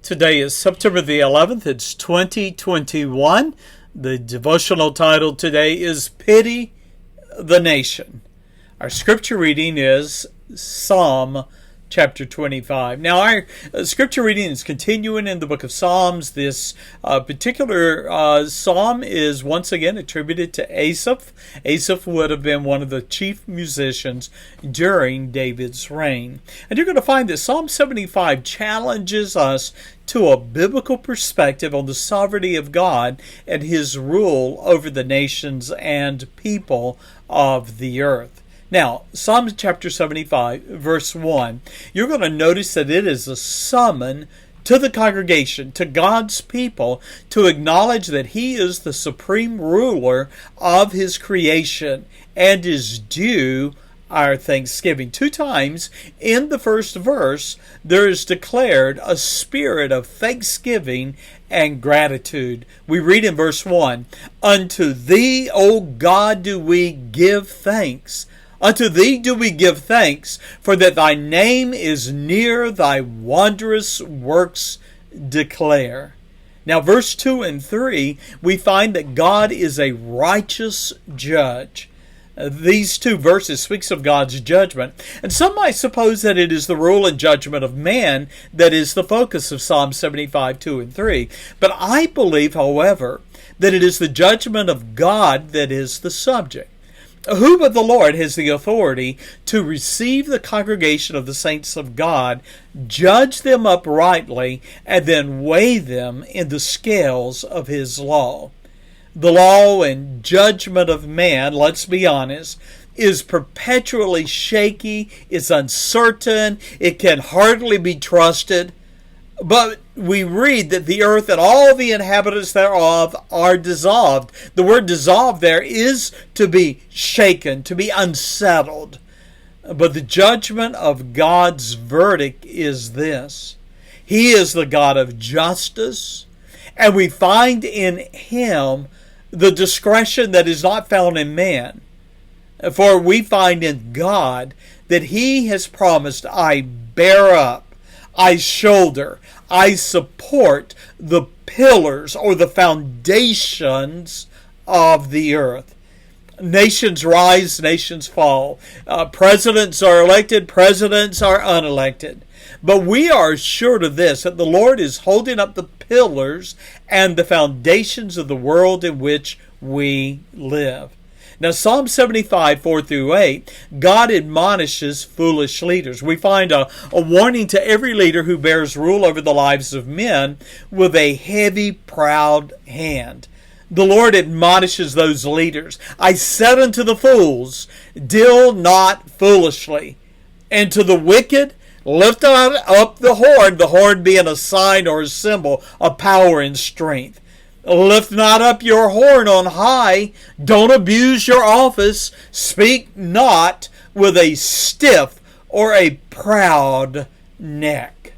Today is September the 11th. It's 2021. The devotional title today is Pity the Nation. Our scripture reading is Psalm chapter 25. Now, our scripture reading is continuing in the book of Psalms. This particular psalm is once again attributed to Asaph. Asaph would have been one of the chief musicians during David's reign. And you're going to find that Psalm 75 challenges us to a biblical perspective on the sovereignty of God and His rule over the nations and people of the earth. Now, Psalm chapter 75, verse 1, you're going to notice that it is a summon to the congregation, to God's people, to acknowledge that He is the supreme ruler of His creation and is due our thanksgiving. 2 times in the first verse, there is declared a spirit of thanksgiving and gratitude. We read in verse 1, "Unto Thee, O God, do we give thanks. Unto Thee do we give thanks, for that Thy name is near, Thy wondrous works declare." Now, verse 2 and 3, we find that God is a righteous judge. These 2 verses speaks of God's judgment. And some might suppose that it is the rule and judgment of man that is the focus of Psalm 75, 2 and 3. But I believe, however, that it is the judgment of God that is the subject. Who but the Lord has the authority to receive the congregation of the saints of God, judge them uprightly, and then weigh them in the scales of His law? The law and judgment of man, let's be honest, is perpetually shaky, it's uncertain, it can hardly be trusted. But we read that the earth and all the inhabitants thereof are dissolved. The word dissolved there is to be shaken, to be unsettled. But the judgment of God's verdict is this: He is the God of justice, and we find in Him the discretion that is not found in man. For we find in God that He has promised, "I bear up, I shoulder, I support the pillars," or the foundations of the earth. Nations rise, nations fall. Presidents are elected, presidents are unelected. But we are assured of this, that the Lord is holding up the pillars and the foundations of the world in which we live. Now, Psalm 75, 4 through 8, God admonishes foolish leaders. We find a warning to every leader who bears rule over the lives of men with a heavy, proud hand. The Lord admonishes those leaders. "I said unto the fools, deal not foolishly. And to the wicked, lift up the horn being a sign or a symbol of power and strength. Lift not up your horn on high. Don't abuse your office. Speak not with a stiff or a proud neck."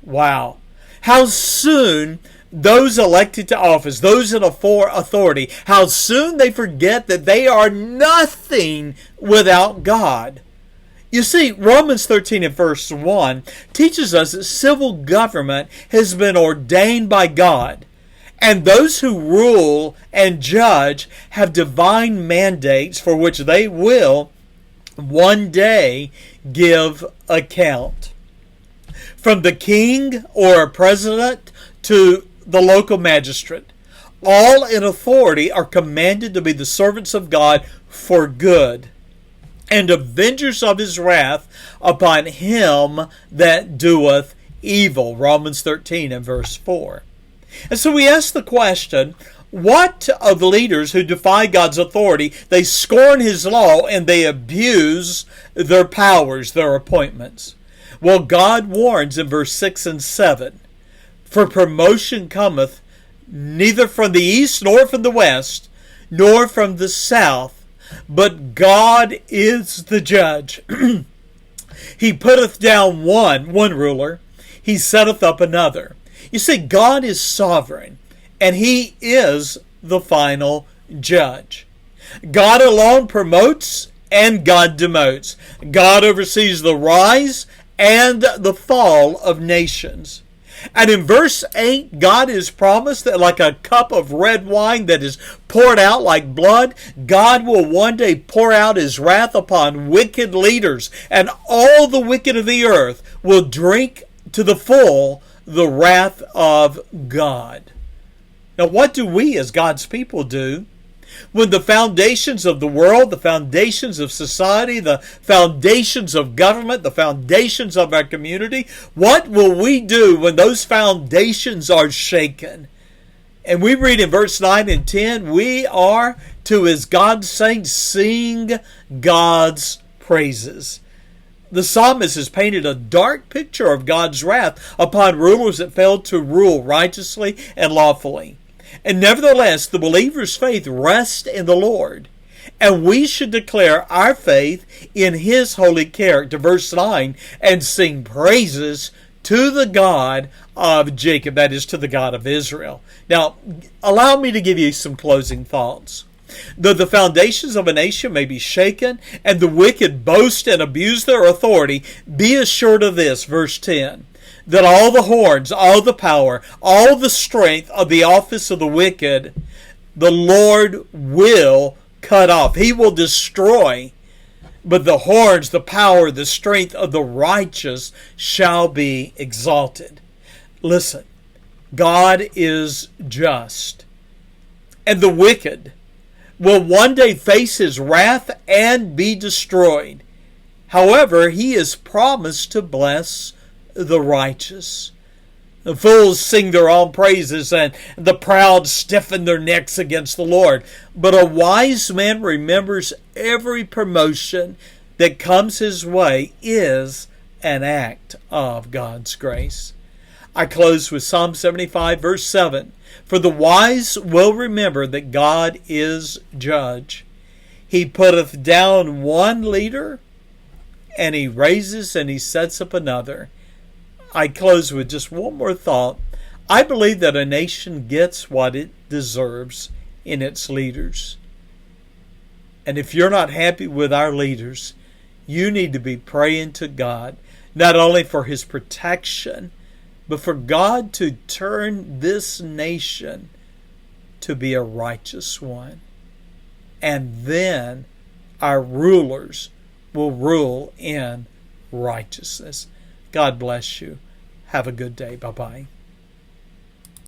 Wow. How soon those elected to office, those in authority, how soon they forget that they are nothing without God. You see, Romans 13 and verse 1 teaches us that civil government has been ordained by God. And those who rule and judge have divine mandates for which they will one day give account. From the king or a president to the local magistrate, all in authority are commanded to be the servants of God for good, and avengers of His wrath upon him that doeth evil. Romans 13 and verse 4. And so we ask the question, what of leaders who defy God's authority? They scorn His law and they abuse their powers, their appointments. Well, God warns in verse 6 and 7, "For promotion cometh neither from the east nor from the west, nor from the south, but God is the judge. He putteth down one ruler, He setteth up another." You see, God is sovereign, and He is the final judge. God alone promotes, and God demotes. God oversees the rise and the fall of nations. And in verse 8, God is promised that like a cup of red wine that is poured out like blood, God will one day pour out his wrath upon wicked leaders, and all the wicked of the earth will drink to the full the wrath of God. Now, what do we as God's people do when the foundations of the world, the foundations of society, the foundations of government, the foundations of our community, what will we do when those foundations are shaken? And we read in verse 9 and 10, we are to, as God's saints, sing God's praises. The psalmist has painted a dark picture of God's wrath upon rulers that failed to rule righteously and lawfully. And nevertheless, the believer's faith rests in the Lord. And we should declare our faith in his holy character, verse 9, and sing praises to the God of Jacob, that is, to the God of Israel. Now, allow me to give you some closing thoughts. Though the foundations of a nation may be shaken, and the wicked boast and abuse their authority, be assured of this, verse 10. That all the horns, all the power, all the strength of the office of the wicked, the Lord will cut off. He will destroy. But the horns, the power, the strength of the righteous shall be exalted. Listen, God is just. And the wicked will one day face his wrath and be destroyed. However, he is promised to bless the righteous. The fools sing their own praises, and the proud stiffen their necks against the Lord. But a wise man remembers every promotion that comes his way is an act of God's grace. I close with Psalm 75, verse 7. For the wise will remember that God is judge. He putteth down one leader, and he raises and he sets up another. I close with just one more thought. I believe that a nation gets what it deserves in its leaders. And if you're not happy with our leaders, you need to be praying to God, not only for his protection, but for God to turn this nation to be a righteous one. And then our rulers will rule in righteousness. God bless you. Have a good day. Bye-bye.